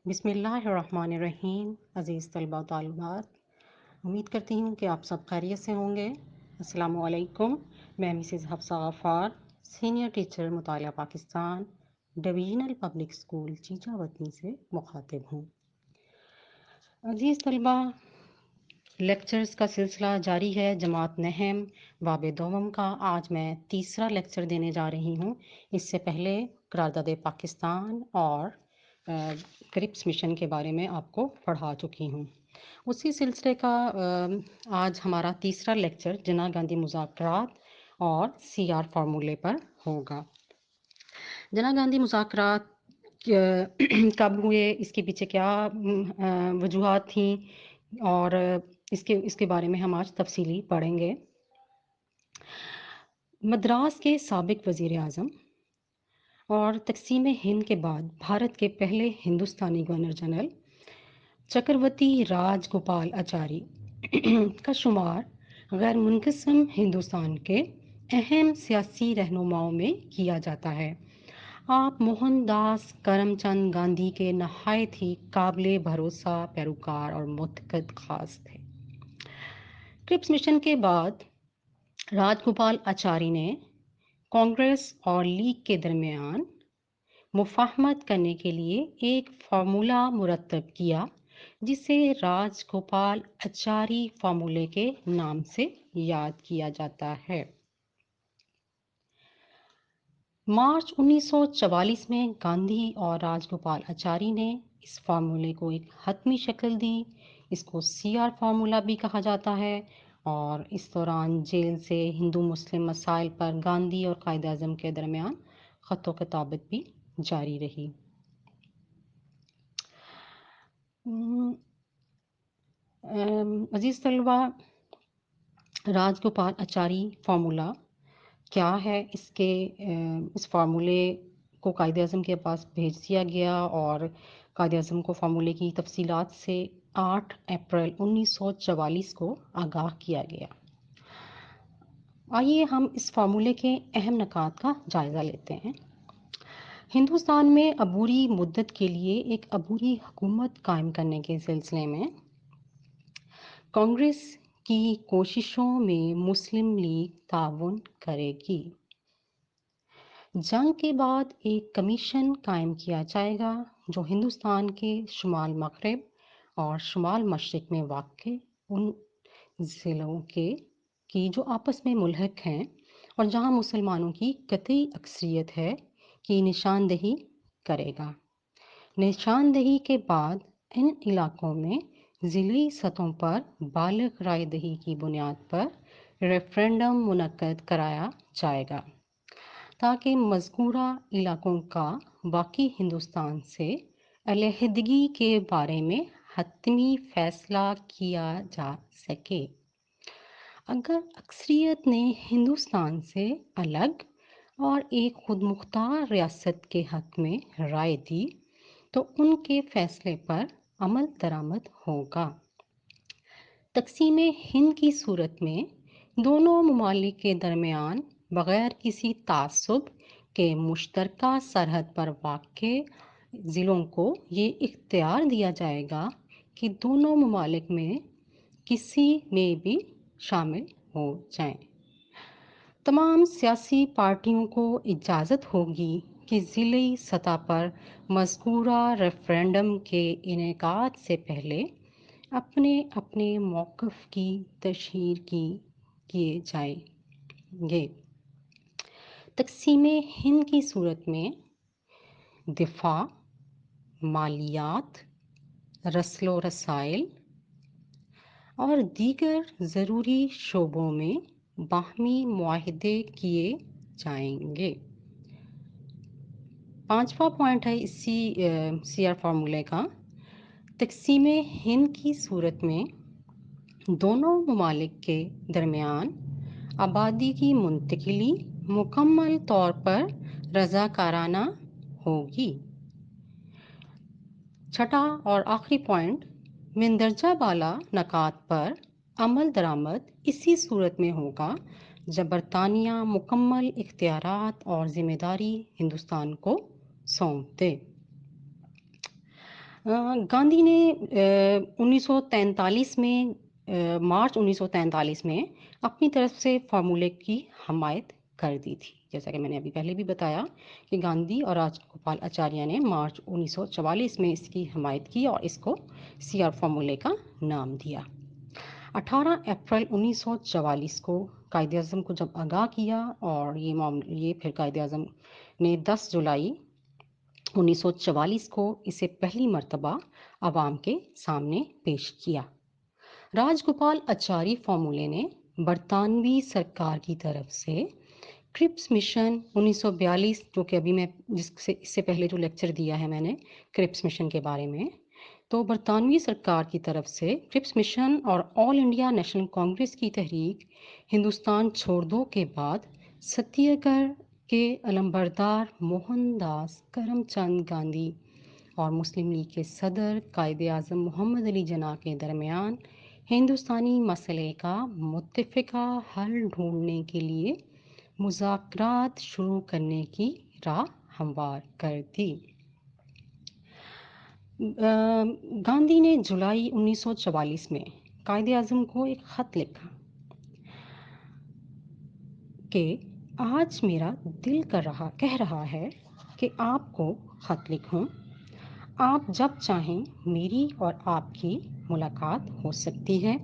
بسم اللہ الرحمن الرحیم. عزیز طلبہ و طالبات، امید کرتی ہوں کہ آپ سب خیریت سے ہوں گے. السلام علیکم. میں مسز حفصہ غفار، سینئر ٹیچر مطالعہ پاکستان، ڈویژنل پبلک اسکول چیچا وطنی سے مخاطب ہوں. عزیز طلبہ، لیکچرز کا سلسلہ جاری ہے. جماعت نہم باب دوم کا آج میں تیسرا لیکچر دینے جا رہی ہوں. اس سے پہلے قرارداد پاکستان اور کرپس مشن کے بارے میں آپ کو پڑھا چکی ہوں. اسی سلسلے کا آج ہمارا تیسرا لیکچر جناح گاندھی مذاکرات اور سی آر فارمولے پر ہوگا. جناح گاندھی مذاکرات کب ہوئے، اس کے پیچھے کیا وجوہات تھیں، اور اس کے بارے میں ہم آج تفصیلی پڑھیں گے. مدراس کے سابق وزیر اعظم اور تقسیم ہند کے بعد بھارت کے پہلے ہندوستانی گورنر جنرل چکرورتی راج گوپال اچاری کا شمار غیر منقسم ہندوستان کے اہم سیاسی رہنماؤں میں کیا جاتا ہے. آپ موہن داس کرم چند گاندھی کے نہایت ہی قابل بھروسہ پیروکار اور متقد خاص تھے. کرپس مشن کے بعد راج گوپال اچاری نے کانگریس اور لیگ کے درمیان مفاہمت کرنے کے لیے ایک فارمولہ مرتب کیا جسے راج گوپال اچاری فارمولے کے نام سے یاد کیا جاتا ہے. مارچ 1944 میں گاندھی اور راج گوپال اچاری نے اس فارمولے کو ایک حتمی شکل دی. اس کو سی آر فارمولہ بھی کہا جاتا ہے، اور اس دوران جیل سے ہندو مسلم مسائل پر گاندھی اور قائد اعظم کے درمیان خط و کتابت بھی جاری رہی. عزیز طلبہ، راج گوپال اچاری فارمولہ کیا ہے؟ اس فارمولے کو قائد اعظم کے پاس بھیج دیا گیا اور قائد اعظم کو فارمولے کی تفصیلات سے 8 اپریل 1944 کو آگاہ کیا گیا. آئیے ہم اس فارمولے کے اہم نکات کا جائزہ لیتے ہیں. ہندوستان میں عبوری مدت کے لیے ایک عبوری حکومت قائم کرنے کے سلسلے میں کانگریس کی کوششوں میں مسلم لیگ تعاون کرے گی. جنگ کے بعد ایک کمیشن قائم کیا جائے گا جو ہندوستان کے شمال مغرب اور شمال مشرق میں واقع ان ضلعوں کی جو آپس میں ملحق ہیں اور جہاں مسلمانوں کی قطعی اکثریت ہے کی نشاندہی کرے گا. نشاندہی کے بعد ان علاقوں میں ضلعی سطحوں پر بالغ رائے دہی کی بنیاد پر ریفرنڈم منعقد کرایا جائے گا تاکہ مذکورہ علاقوں کا باقی ہندوستان سے علیحدگی کے بارے میں حتمی فیصلہ کیا جا سکے. اگر اکثریت نے ہندوستان سے الگ اور ایک خود مختار ریاست کے حق میں رائے دی تو ان کے فیصلے پر عمل درآمد ہوگا. تقسیم ہند کی صورت میں دونوں ممالک کے درمیان بغیر کسی تعصب کے مشترکہ سرحد پر واقع ضلعوں کو یہ اختیار دیا جائے گا کہ دونوں ممالک میں کسی میں بھی شامل ہو جائیں. تمام سیاسی پارٹیوں کو اجازت ہوگی کہ ضلعی سطح پر مذکورہ ریفرنڈم کے انعقاد سے پہلے اپنے اپنے موقف کی تشہیر کیے جائیں گے. تقسیم ہند کی صورت میں دفاع، مالیات، رسل و رسائل اور دیگر ضروری شعبوں میں باہمی معاہدے کیے جائیں گے. 5واں پوائنٹ ہے اسی سی آر فارمولے کا. تقسیم ہند کی صورت میں دونوں ممالک کے درمیان آبادی کی منتقلی مکمل طور پر رضاکارانہ ہوگی. چھٹا اور آخری پوائنٹ، مندرجہ بالا نکات پر عمل درآمد اسی صورت میں ہوگا جب برطانیہ مکمل اختیارات اور ذمہ داری ہندوستان کو سونپ دے. گاندھی نے 1943 میں مارچ 1943 میں اپنی طرف سے فارمولے کی حمایت کر دی تھی. جیسا کہ میں نے ابھی پہلے بھی بتایا کہ گاندھی اور راج گوپال آچاریہ نے مارچ 1944 میں اس کی حمایت کی اور اس کو سی آر فارمولے کا نام دیا. 18 اپریل 1944 کو قائد اعظم کو جب آگاہ کیا اور یہ پھر قائد اعظم نے 10 جولائی 1944 کو اسے پہلی مرتبہ عوام کے سامنے پیش کیا. راج گوپال آچاری فارمولے نے برطانوی سرکار کی طرف سے کرپس مشن 1942 جو کہ ابھی میں اس سے پہلے جو لیکچر دیا ہے میں نے کرپس مشن کے بارے میں، تو برطانوی سرکار کی طرف سے کرپس مشن اور آل انڈیا نیشنل کانگریس کی تحریک ہندوستان چھوڑ دو کے بعد ستیہ گڑھ کے علمبردار موہن داس کرم چند گاندھی اور مسلم لیگ کے صدر قائد اعظم محمد علی جناح کے درمیان ہندوستانی مسئلے کا متفقہ حل ڈھونڈنے کے لیے مذاکرات شروع کرنے کی راہ ہموار کر دی. گاندھی نے جولائی 1944 میں قائد اعظم کو ایک خط لکھا کہ آج میرا دل کہہ رہا ہے کہ آپ کو خط لکھوں. آپ جب چاہیں میری اور آپ کی ملاقات ہو سکتی ہے.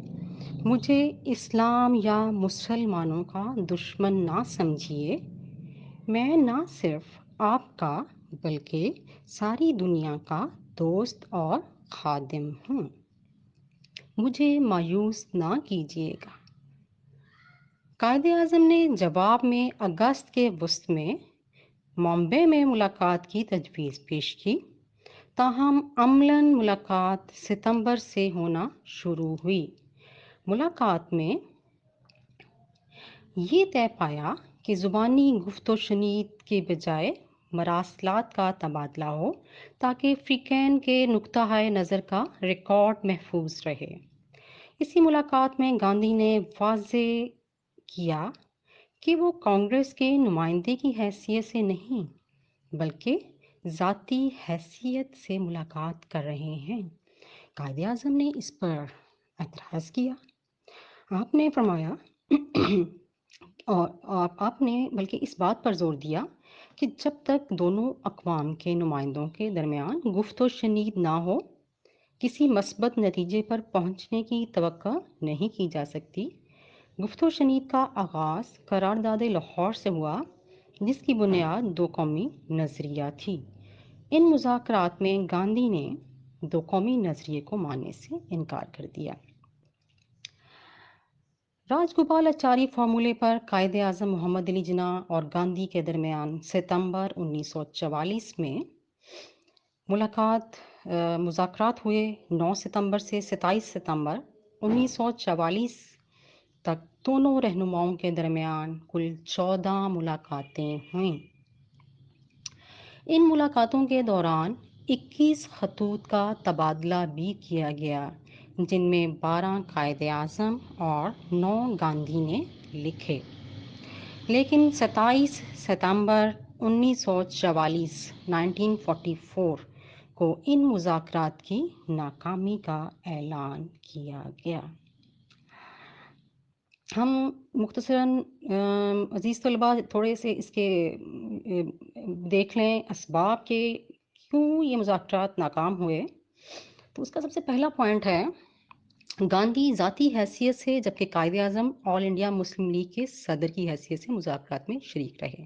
مجھے اسلام یا مسلمانوں کا دشمن نہ سمجھیے. میں نہ صرف آپ کا بلکہ ساری دنیا کا دوست اور خادم ہوں. مجھے مایوس نہ کیجیے گا. قائد اعظم نے جواب میں اگست کے وسط میں بامبے میں ملاقات کی تجویز پیش کی. تاہم عملاً ملاقات ستمبر سے ہونا شروع ہوئی. ملاقات میں یہ طے پایا کہ زبانی گفت و شنید کے بجائے مراسلات کا تبادلہ ہو تاکہ فریقین کے نقطہ نظر کا ریکارڈ محفوظ رہے. اسی ملاقات میں گاندھی نے واضح کیا کہ وہ کانگریس کے نمائندے کی حیثیت سے نہیں بلکہ ذاتی حیثیت سے ملاقات کر رہے ہیں. قائد اعظم نے اس پر اعتراض کیا. آپ نے فرمایا اور آپ نے بلکہ اس بات پر زور دیا کہ جب تک دونوں اقوام کے نمائندوں کے درمیان گفت و شنید نہ ہو کسی مثبت نتیجے پر پہنچنے کی توقع نہیں کی جا سکتی. گفت و شنید کا آغاز قرارداد لاہور سے ہوا جس کی بنیاد دو قومی نظریہ تھی. ان مذاکرات میں گاندھی نے دو قومی نظریے کو ماننے سے انکار کر دیا. راج گوپال آچاری فارمولے پر قائد اعظم محمد علی جناح اور گاندھی کے درمیان ستمبر 1944 میں مذاکرات ہوئے. 9 ستمبر سے 27 ستمبر 1944 تک دونوں رہنماؤں کے درمیان کل 14 ملاقاتیں ہوئیں. ان ملاقاتوں کے دوران 21 خطوط کا تبادلہ بھی کیا گیا جن میں 12 قائد اعظم اور 9 گاندھی نے لکھے. لیکن 27 ستمبر 1944 کو ان مذاکرات کی ناکامی کا اعلان کیا گیا. ہم مختصراً عزیز طلباء تھوڑے سے اس کے دیکھ لیں اسباب کہ کیوں یہ مذاکرات ناکام ہوئے. تو اس کا سب سے پہلا پوائنٹ ہے گاندھی ذاتی حیثیت سے جبکہ قائد اعظم آل انڈیا مسلم لیگ کے صدر کی حیثیت سے مذاکرات میں شریک رہے.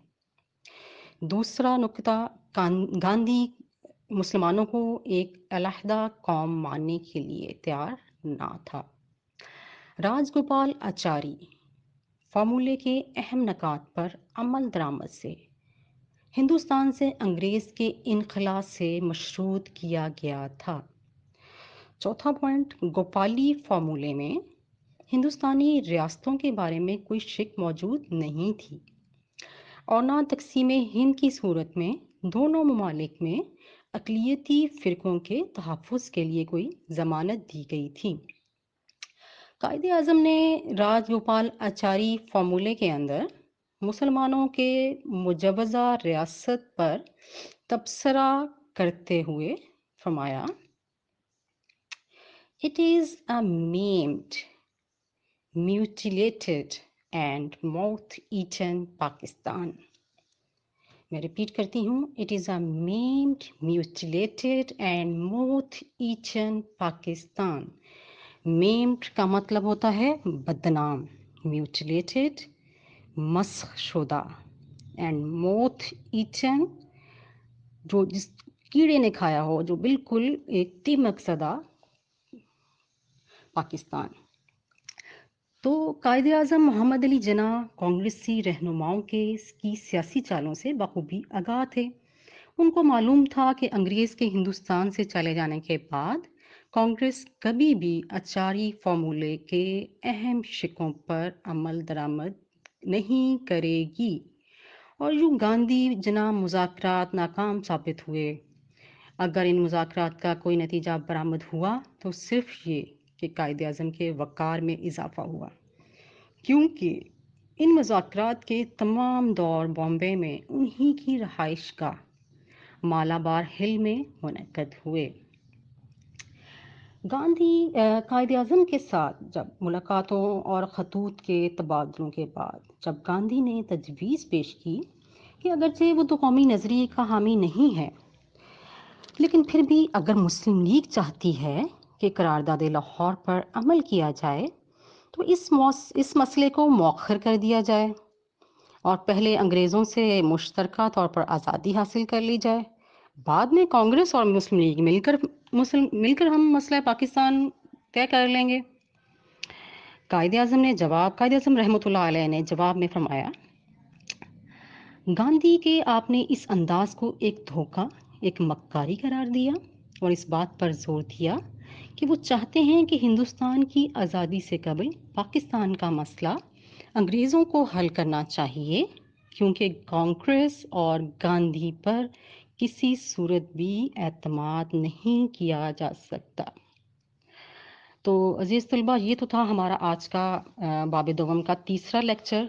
دوسرا نکتہ گاندھی مسلمانوں کو ایک علیحدہ قوم ماننے کے لیے تیار نہ تھا. راج گوپال آچاری فارمولے کے اہم نکات پر عمل درآمد سے ہندوستان سے انگریز کے انخلا سے مشروط کیا گیا تھا. چوتھا پوائنٹ گوپالی فارمولے میں ہندوستانی ریاستوں کے بارے میں کوئی شک موجود نہیں تھی اور نہ تقسیم ہند کی صورت میں دونوں ممالک میں اقلیتی فرقوں کے تحفظ کے لیے کوئی ضمانت دی گئی تھی. قائد اعظم نے راج گوپال آچاری فارمولے کے اندر مسلمانوں کے مجوزہ ریاست پر تبصرہ کرتے ہوئے فرمایا It is a maimed, mutilated and moth-eaten Pakistan. میں ریپیٹ کرتی ہوں. It is a maimed, mutilated and moth-eaten Pakistan. maimed کا مطلب ہوتا ہے بدنام، mutilated مسخ شدہ، اینڈ moth-eaten جو جس کیڑے نے کھایا ہو، جو بالکل ایک دیمک زدہ پاکستان. تو قائد اعظم محمد علی جناح کانگریسی رہنماؤں کی سیاسی چالوں سے بخوبی آگاہ تھے. ان کو معلوم تھا کہ انگریز کے ہندوستان سے چلے جانے کے بعد کانگریس کبھی بھی اچاری فارمولے کے اہم شقوں پر عمل درآمد نہیں کرے گی، اور یوں گاندھی جناح مذاکرات ناکام ثابت ہوئے. اگر ان مذاکرات کا کوئی نتیجہ برآمد ہوا تو صرف یہ کہ قائد اعظم کے وقار میں اضافہ ہوا، کیونکہ ان مذاکرات کے تمام دور بامبے میں انہی کی رہائش گاہ مالابار ہل میں منعقد ہوئے. گاندھی قائد اعظم کے ساتھ جب ملاقاتوں اور خطوط کے تبادلوں کے بعد جب گاندھی نے تجویز پیش کی کہ اگرچہ وہ تو قومی نظریے کا حامی نہیں ہے، لیکن پھر بھی اگر مسلم لیگ چاہتی ہے کہ قرارداد لاہور پر عمل کیا جائے تو اس مسئلے کو مؤخر کر دیا جائے اور پہلے انگریزوں سے مشترکہ طور پر آزادی حاصل کر لی جائے، بعد میں کانگریس اور مسلم لیگ مل کر ہم مسئلہ پاکستان طے کر لیں گے. قائد اعظم رحمۃ اللہ علیہ نے جواب میں فرمایا، گاندھی کے آپ نے اس انداز کو ایک دھوکہ، ایک مکاری قرار دیا اور اس بات پر زور دیا کہ وہ چاہتے ہیں کہ ہندوستان کی آزادی سے قبل پاکستان کا مسئلہ انگریزوں کو حل کرنا چاہیے، کیونکہ کانگریس اور گاندھی پر کسی صورت بھی اعتماد نہیں کیا جا سکتا. تو عزیز طلبہ، یہ تو تھا ہمارا آج کا باب دوم کا تیسرا لیکچر،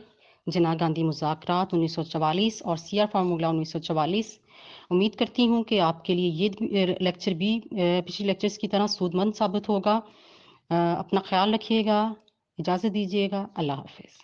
جناح گاندھی مذاکرات 1944 اور سی آر فارمولہ 1944. امید کرتی ہوں کہ آپ کے لیے یہ لیکچر بھی پچھلی لیکچرز کی طرح سود مند ثابت ہوگا. اپنا خیال رکھیے گا، اجازت دیجیے گا. اللہ حافظ.